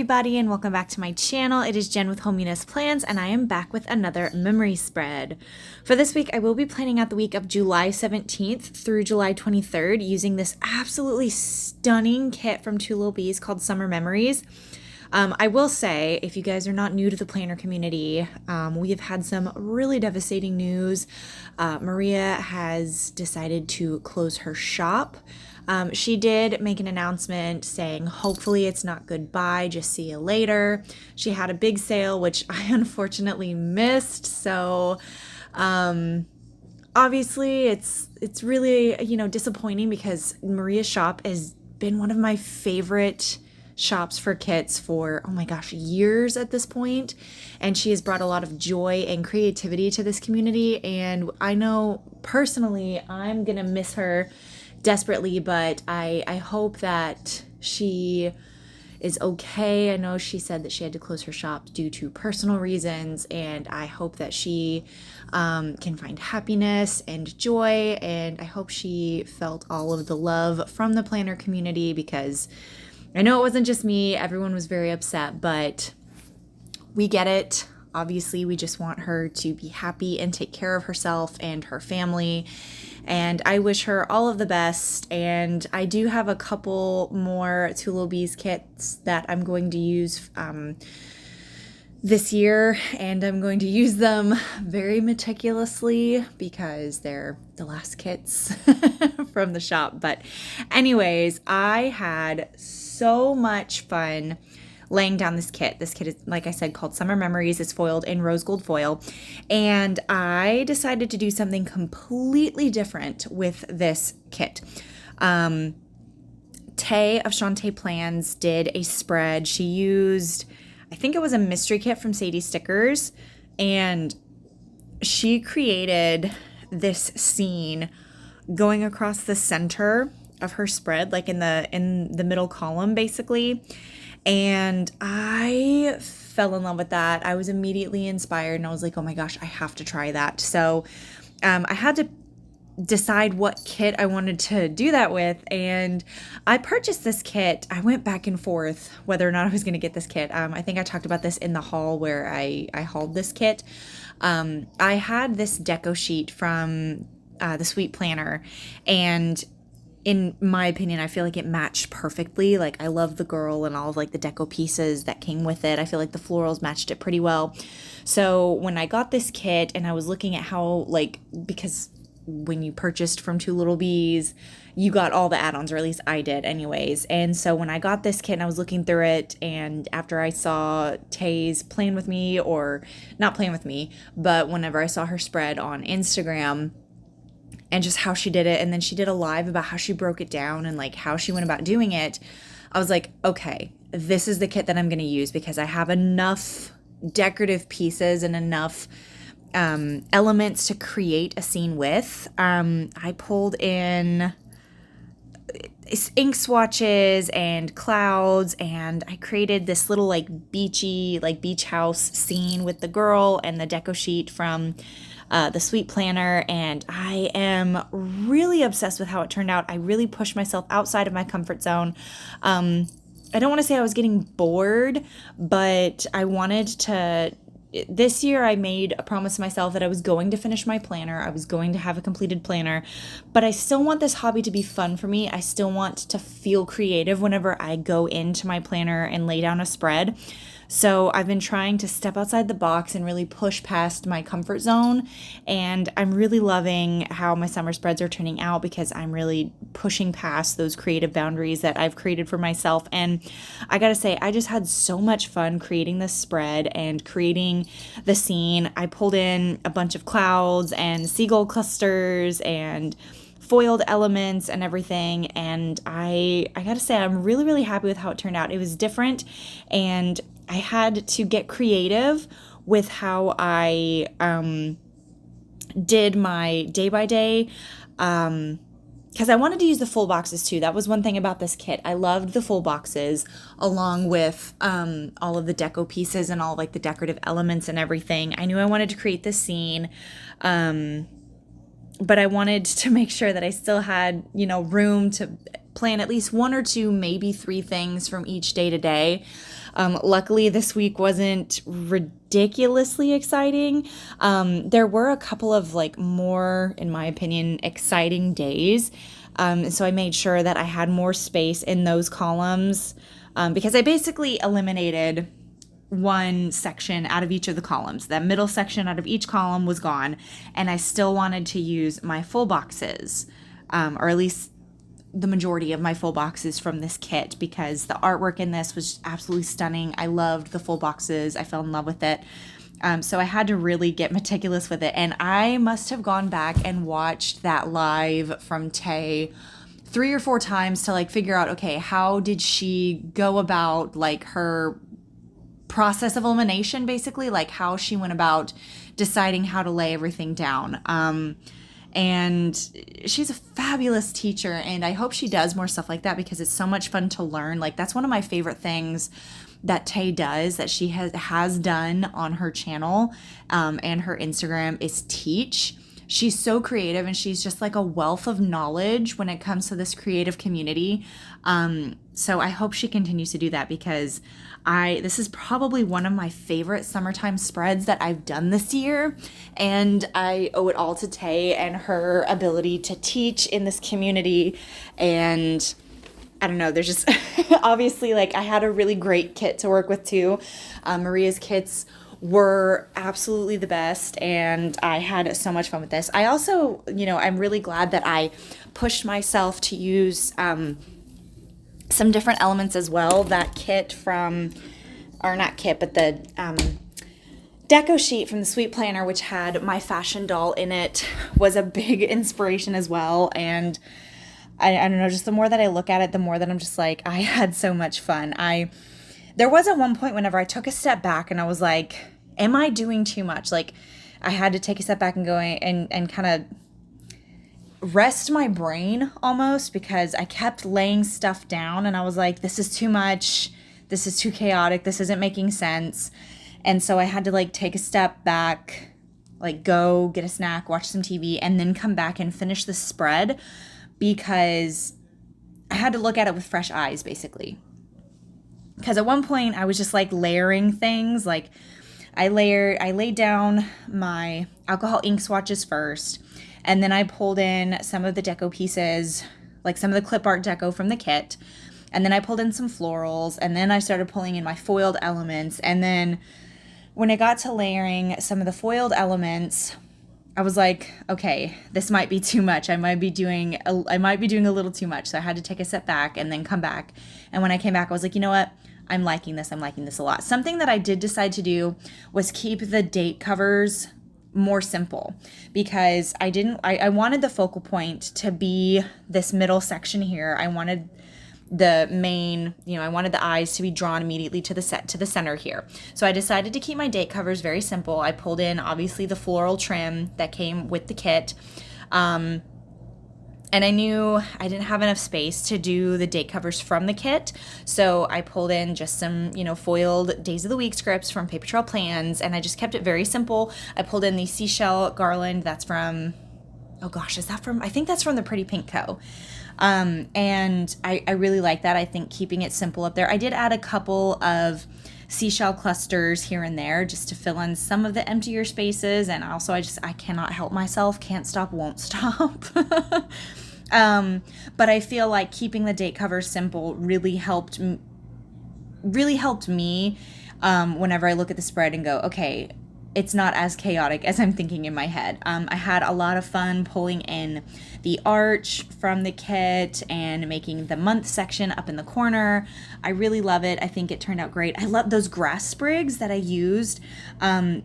everybody, and welcome back to my channel. It is Jen with Hominess Plans, and I am back with another memory spread. For this week, I will be planning out the week of July 17th through July 23rd using this absolutely stunning kit from Twolilbees called Summer Memories. I will say, if you guys are not new to the planner community, we have had some really devastating news. Maria has decided to close her shop. She did make an announcement saying, hopefully it's not goodbye, just see you later. She had a big sale, which I unfortunately missed. So, obviously it's really, disappointing because Maria's shop has been one of my favorite shops for kits for, oh my gosh, years at this point. And she has brought a lot of joy and creativity to this community. And I know personally, I'm going to miss her desperately, but I hope that she is okay. I know she said that she had to close her shop due to personal reasons, and I hope that she can find happiness and joy, and I hope she felt all of the love from the planner community, because I know it wasn't just me. Everyone was very upset, but we get it. Obviously, we just want her to be happy and take care of herself and her family. And I wish her all of the best. And I do have a couple more Twolilbees kits that I'm going to use this year. And I'm going to use them very meticulously because they're the last kits from the shop. But anyways, I had so much fun laying down this kit. This kit is, like I said, called Summer Memories. It's foiled in rose gold foil. And I decided to do something completely different with this kit. Tay of Shantae Plans did a spread. She used, I think it was a mystery kit from Sadie Stickers, and she created this scene going across the center of her spread, like in the middle column, basically. And I fell in love with that. I was immediately inspired, and I was like, oh my gosh, I have to try that. So I had to decide what kit I wanted to do that with, and I purchased this kit. I went back and forth whether or not I was going to get this kit. I think I talked about this in the haul where I hauled this kit. I had this deco sheet from the Sweet Planner, and in my opinion, I feel like it matched perfectly. Like, I love the girl and all of like the deco pieces that came with it. I feel like the florals matched it pretty well. So when I got this kit and I was looking at how, like, because when you purchased from Twolilbees, you got all the add-ons, or at least I did anyways. And so when I got this kit and I was looking through it, and after I saw Tay's playing with me, or not playing with me, but whenever I saw her spread on Instagram, and just how she did it, and then she did a live about how she broke it down and like how she went about doing it, I was like, okay, this is the kit that I'm going to use, because I have enough decorative pieces and enough elements to create a scene with. I pulled in ink swatches and clouds, and I created this little like beachy, like beach house scene with the girl and the deco sheet from the Sweet Planner, and I am really obsessed with how it turned out. I really pushed myself outside of my comfort zone. I don't want to say I was getting bored, but I wanted to. This year I made a promise to myself that I was going to finish my planner. I was going to have a completed planner, but I still want this hobby to be fun for me. I still want to feel creative whenever I go into my planner and lay down a spread. So I've been trying to step outside the box and really push past my comfort zone. And I'm really loving how my summer spreads are turning out, because I'm really pushing past those creative boundaries that I've created for myself. And I gotta say, I just had so much fun creating this spread and creating the scene. I pulled in a bunch of clouds and seagull clusters and foiled elements and everything, and I gotta say, I'm really, really happy with how it turned out. It was different, and I had to get creative with how I did my day by day, because I wanted to use the full boxes too. That was one thing about this kit. I loved the full boxes along with all of the deco pieces and all like the decorative elements and everything. I knew I wanted to create this scene, but I wanted to make sure that I still had, room to plan at least one or two, maybe three things from each day to day. Luckily, this week wasn't ridiculously exciting. There were a couple of like more, in my opinion, exciting days. So I made sure that I had more space in those columns because I basically eliminated one section out of each of the columns. That middle section out of each column was gone, and I still wanted to use my full boxes, or at least the majority of my full boxes from this kit, because the artwork in this was absolutely stunning. I loved the full boxes. I fell in love with it. So I had to really get meticulous with it. And I must have gone back and watched that live from Tay 3 or 4 times to like figure out, okay, how did she go about like her process of elimination, basically, like how she went about deciding how to lay everything down. And she's a fabulous teacher, and I hope she does more stuff like that because it's so much fun to learn. Like that's one of my favorite things that Tay does, that she has done on her channel and her Instagram, is teach. She's so creative, and she's just like a wealth of knowledge when it comes to this creative community. So I hope she continues to do that, because this is probably one of my favorite summertime spreads that I've done this year, and I owe it all to Tay and her ability to teach in this community. And I don't know, there's just obviously, like, I had a really great kit to work with too. Maria's kits were absolutely the best, and I had so much fun with this. I also, I'm really glad that I pushed myself to use some different elements as well. That kit the deco sheet from the Sweet Planner, which had my fashion doll in it, was a big inspiration as well. And I don't know, just the more that I look at it, the more that I'm just like, I had so much fun. There was at one point whenever I took a step back and I was like, am I doing too much? Like, I had to take a step back and go and kind of rest my brain almost, because I kept laying stuff down and I was like, this is too much. This is too chaotic. This isn't making sense. And so I had to like take a step back, like go get a snack, watch some TV, and then come back and finish the spread, because I had to look at it with fresh eyes, basically. Because at one point I was just like layering things. Like I laid down my alcohol ink swatches first, and then I pulled in some of the deco pieces, like some of the clip art deco from the kit, and then I pulled in some florals, and then I started pulling in my foiled elements. And then when it got to layering some of the foiled elements, I was like, okay, this might be too much. I might be doing a little too much. So I had to take a step back and then come back. And when I came back, I was like, you know what? I'm liking this a lot. Something that I did decide to do was keep the date covers more simple, because I wanted the focal point to be this middle section here. I wanted the main, I wanted the eyes to be drawn immediately to the center here. So I decided to keep my date covers very simple. I pulled in obviously the floral trim that came with the kit. And I knew I didn't have enough space to do the date covers from the kit. So I pulled in just some, foiled Days of the Week scripts from Paper Trail Plans, and I just kept it very simple. I pulled in the seashell garland that's from, I think that's from the Pretty Pink Co. And I really like that. I think keeping it simple up there. I did add a couple of seashell clusters here and there just to fill in some of the emptier spaces. And also I cannot help myself. Can't stop, won't stop. But I feel like keeping the date cover simple really helped me whenever I look at the spread and go, okay, it's not as chaotic as I'm thinking in my head. I had a lot of fun pulling in the arch from the kit and making the month section up in the corner. I really love it. I think it turned out great. I love those grass sprigs that I used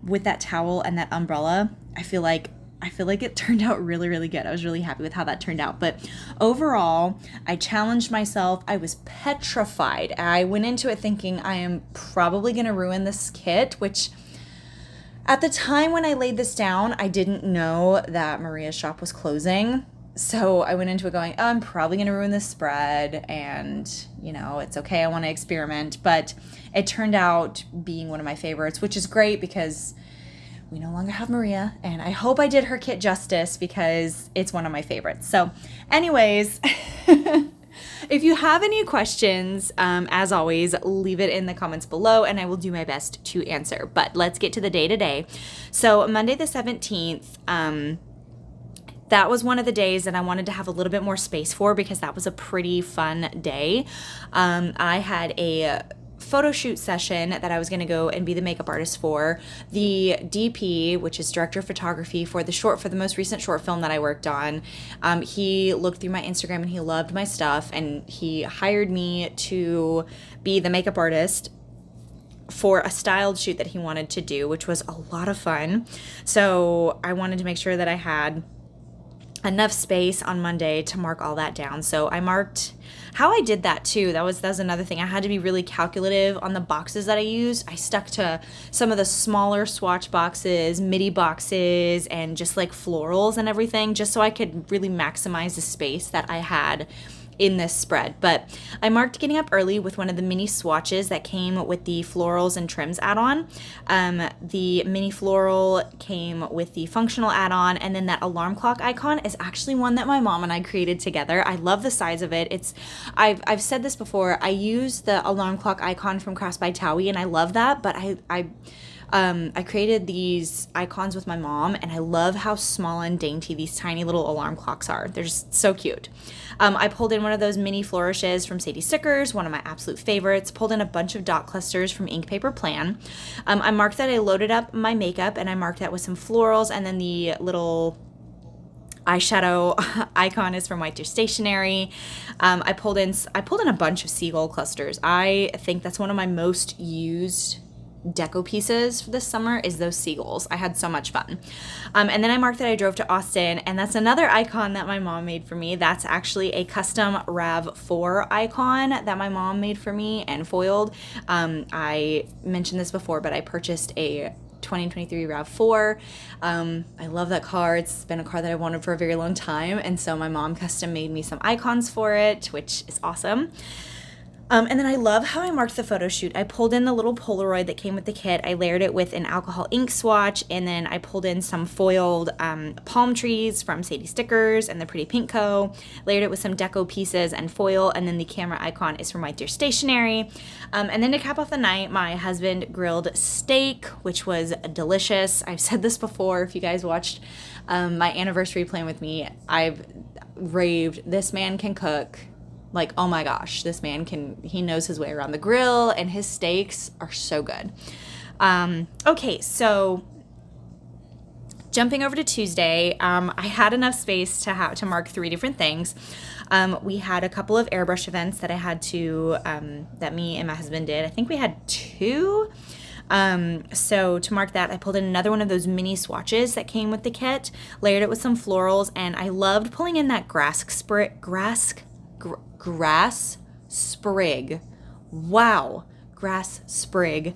with that towel and that umbrella. I feel like it turned out really, really good. I was really happy with how that turned out. But overall, I challenged myself. I was petrified. I went into it thinking I am probably going to ruin this kit, which at the time when I laid this down, I didn't know that Maria's shop was closing. So I went into it going, I'm probably going to ruin this spread, and, it's okay. I want to experiment. But it turned out being one of my favorites, which is great because we no longer have Maria, and I hope I did her kit justice because it's one of my favorites. So anyways, If you have any questions, as always, leave it in the comments below and I will do my best to answer. But let's get to the day today. So Monday the 17th, that was one of the days that I wanted to have a little bit more space for because that was a pretty fun day. I had a photo shoot session that I was going to go and be the makeup artist for. The DP, which is director of photography for the most recent short film that I worked on, he looked through my Instagram and he loved my stuff and he hired me to be the makeup artist for a styled shoot that he wanted to do, which was a lot of fun. So I wanted to make sure that I had enough space on Monday to mark all that down. So I marked how I did that too. That was another thing. I had to be really calculative on the boxes that I used. I stuck to some of the smaller swatch boxes, midi boxes, and just like florals and everything, just so I could really maximize the space that I had in this spread. But I marked getting up early with one of the mini swatches that came with the florals and trims add-on. The mini floral came with the functional add-on, and then that alarm clock icon is actually one that my mom and I created together. I love the size of it. I've said this before, I use the alarm clock icon from Crafts by Towie and I love that, but I created these icons with my mom and I love how small and dainty these tiny little alarm clocks are. They're just so cute. I pulled in one of those mini flourishes from Sadie Stickers, one of my absolute favorites. Pulled in a bunch of dot clusters from Ink Paper Plan. I marked that I loaded up my makeup and I marked that with some florals, and then the little eyeshadow icon is from White Deer Stationery. I pulled in a bunch of seagull clusters. I think that's one of my most used deco pieces for this summer is those seagulls. I had so much fun. And then I marked that I drove to Austin, and that's another icon that my mom made for me. That's actually a custom RAV4 icon that my mom made for me and foiled. I mentioned this before, but I purchased a 2023 RAV4. I love that car. It's been a car that I wanted for a very long time, and so my mom custom made me some icons for it, which is awesome. And then I love how I marked the photo shoot. I pulled in the little Polaroid that came with the kit. I layered it with an alcohol ink swatch, and then I pulled in some foiled palm trees from Sadie Stickers and the Pretty Pink Co. Layered it with some deco pieces and foil, and then the camera icon is from White Deer Stationery. And then to cap off the night, my husband grilled steak, which was delicious. I've said this before. If you guys watched my anniversary plan with me, I've raved. This man can cook. Like, oh my gosh, this man he knows his way around the grill, and his steaks are so good. Okay, so jumping over to Tuesday, I had enough space to mark 3 different things. We had a couple of airbrush events that I had to, that me and my husband did. I think we had 2. So to mark that, I pulled in another one of those mini swatches that came with the kit, layered it with some florals, and I loved pulling in that grass sprig. Wow. Grass sprig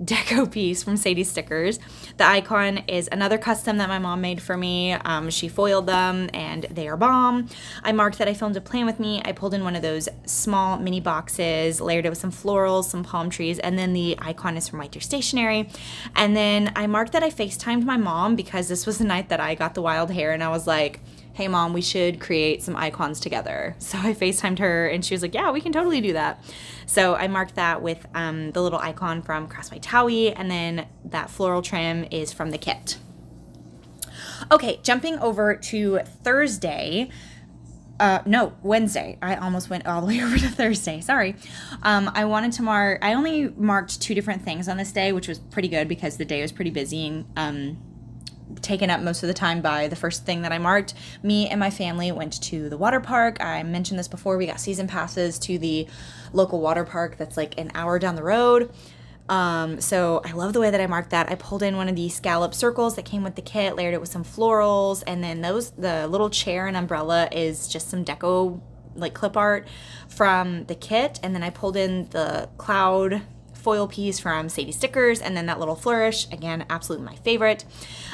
deco piece from Sadie Stickers. The icon is another custom that my mom made for me. She foiled them and they are bomb. I marked that I filmed a plan with me. I pulled in one of those small mini boxes, layered it with some florals, some palm trees, and then the icon is from White Deer Stationery. And then I marked that I FaceTimed my mom because this was the night that I got the wild hair, and I was like, hey mom, we should create some icons together. So I FaceTimed her and she was like, yeah, we can totally do that. So I marked that with the little icon from Crafts by Towie, and then that floral trim is from the kit. Okay, jumping over to Thursday. Wednesday. I almost went all the way over to Thursday. Sorry. I only marked 2 different things on this day, which was pretty good because the day was pretty busy and taken up most of the time by the first thing that I marked. Me and my family went to the water park. I mentioned this before. We got season passes to the local water park that's like an hour down the road. So I love the way that I marked that. I pulled in one of the scallop circles that came with the kit, layered it with some florals, and then the little chair and umbrella is just some deco like clip art from the kit, and then I pulled in the cloud foil piece from Sadie Stickers, and then that little flourish, again, absolutely my favorite.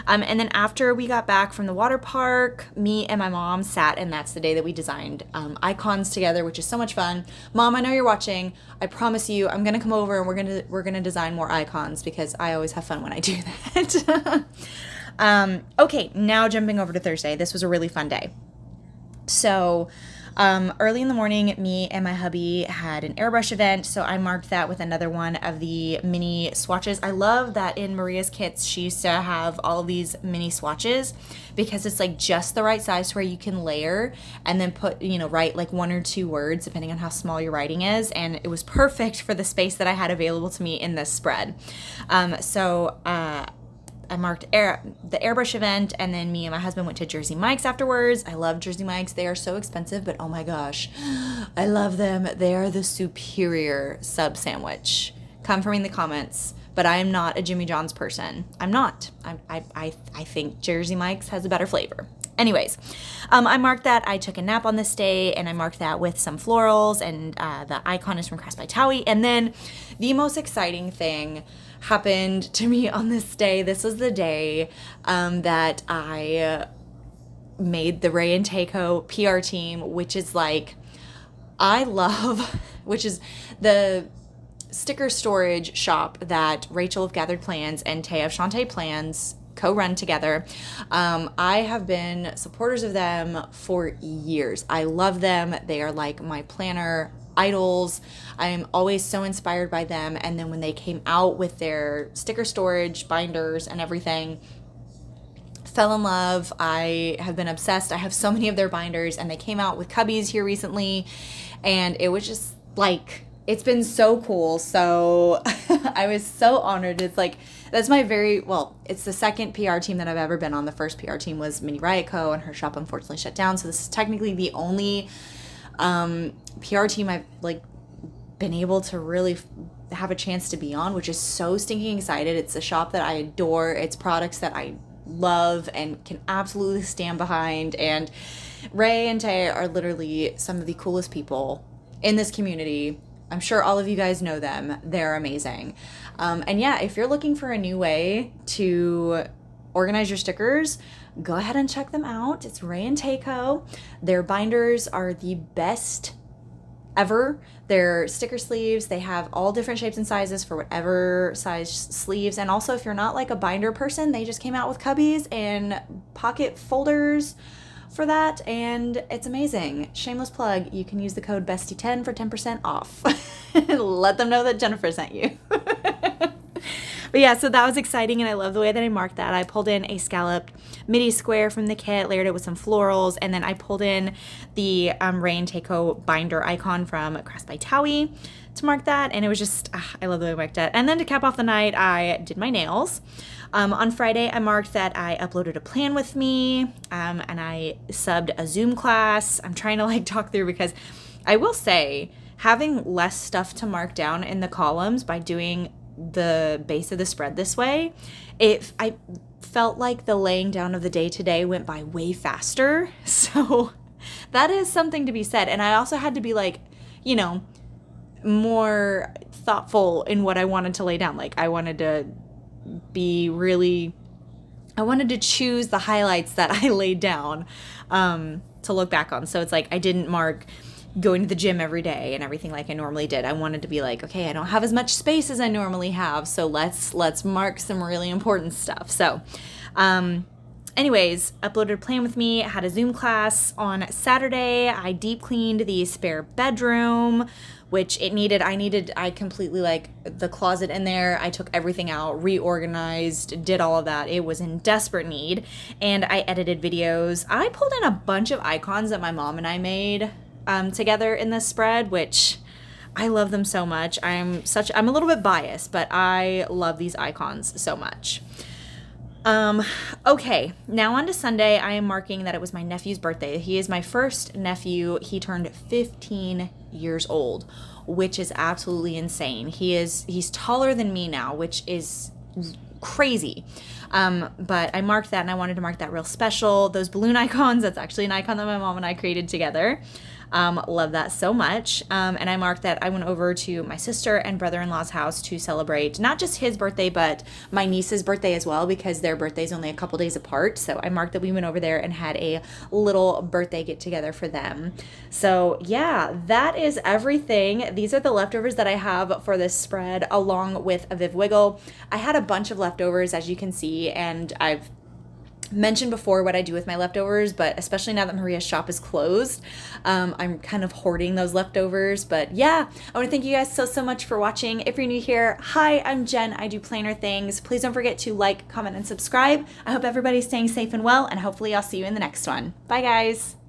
And then after we got back from the water park, me and my mom sat, and that's the day that we designed icons together, which is so much fun. Mom, I know you're watching. I promise you, I'm gonna come over and we're gonna design more icons because I always have fun when I do that. Okay, now jumping over to Thursday. This was a really fun day. So Early in the morning, me and my hubby had an airbrush event, so I marked that with another one of the mini swatches. I love that in Maria's kits, she used to have all of these mini swatches because it's like just the right size where you can layer and then put, write like 1 or 2 words depending on how small your writing is, and it was perfect for the space that I had available to me in this spread. I marked the airbrush event, and then me and my husband went to Jersey Mike's afterwards. I love Jersey Mike's. They are so expensive, but oh my gosh, I love them. They are the superior sub sandwich. Come for me in the comments, but I am not a Jimmy John's person. I'm not. I think Jersey Mike's has a better flavor. Anyways, I marked that. I took a nap on this day, and I marked that with some florals, and the icon is from Crafts by Towie. And then the most exciting thing happened to me on this day. This was the day that I made the Ray and Takeo PR team, which is like, which is the sticker storage shop that Rachel of Gathered Plans and Tay of Shantae Plans co-run together. I have been supporters of them for years. I love them. They are like my planner idols. I'm always so inspired by them. And then when they came out with their sticker storage binders and everything, fell in love. I have been obsessed. I have so many of their binders, and they came out with cubbies here recently, and it was just like, it's been so cool. So I was so honored. It's like, that's my it's the second PR team that I've ever been on. The first PR team was Mini Riot Co., and her shop unfortunately shut down. So this is technically the only PR team I've been able to really have a chance to be on, which is so stinking excited. It's a shop that I adore. It's products that I love and can absolutely stand behind. And Ray and Tay are literally some of the coolest people in this community. I'm sure all of you guys know them. They're amazing. And yeah, if you're looking for a new way to organize your stickers, go ahead and check them out. It's Ray and Takeo. Their binders are the best ever. Their sticker sleeves, they have all different shapes and sizes for whatever size sleeves. And also, if you're not like a binder person, they just came out with cubbies and pocket folders for that, and it's amazing. Shameless plug, you can use the code BESTIE10 for 10% off. Let them know that Jennifer sent you. But yeah, so that was exciting, and I love the way that I marked that. I pulled in a scalloped midi square from the kit, layered it with some florals, and then I pulled in the Ray and Takeo binder icon from Crafts by Towie to mark that, and it was just, I love the way I marked it. And then to cap off the night, I did my nails. On Friday, I marked that I uploaded a plan with me, and I subbed a Zoom class. I'm trying to talk through, because I will say, having less stuff to mark down in the columns by doing the base of the spread this way, I felt like the laying down of the day today went by way faster. So that is something to be said. And I also had to be more thoughtful in what I wanted to lay down. I wanted to choose the highlights that I laid down to look back on. So it's I didn't mark going to the gym every day and everything like I normally did. I wanted to be okay, I don't have as much space as I normally have, so let's mark some really important stuff. So anyways, uploaded a plan with me, had a Zoom class on Saturday. I deep cleaned the spare bedroom, which I completely the closet in there. I took everything out, reorganized, did all of that. It was in desperate need. And I edited videos. I pulled in a bunch of icons that my mom and I made together in this spread, which I love them so much. I'm a little bit biased, but I love these icons so much. Okay, now on to Sunday. I am marking that it was my nephew's birthday. He is my first nephew. He turned 15 years old, which is absolutely insane. He's taller than me now, which is crazy. But I marked that, and I wanted to mark that real special. Those balloon icons, that's actually an icon that my mom and I created together. Love that so much. And I marked that I went over to my sister and brother-in-law's house to celebrate not just his birthday, but my niece's birthday as well, because their birthday's only a couple days apart. So I marked that we went over there and had a little birthday get together for them. So yeah, that is everything. These are the leftovers that I have for this spread, along with a Viv Wiggle. I had a bunch of leftovers, as you can see, and I've mentioned before what I do with my leftovers, but especially now that Maria's shop is closed, I'm kind of hoarding those leftovers. But yeah, I want to thank you guys so much for watching. If you're new here, hi, I'm Jen. I do planner things. Please don't forget to like, comment, and subscribe. I hope everybody's staying safe and well, and hopefully I'll see you in the next one. Bye, guys.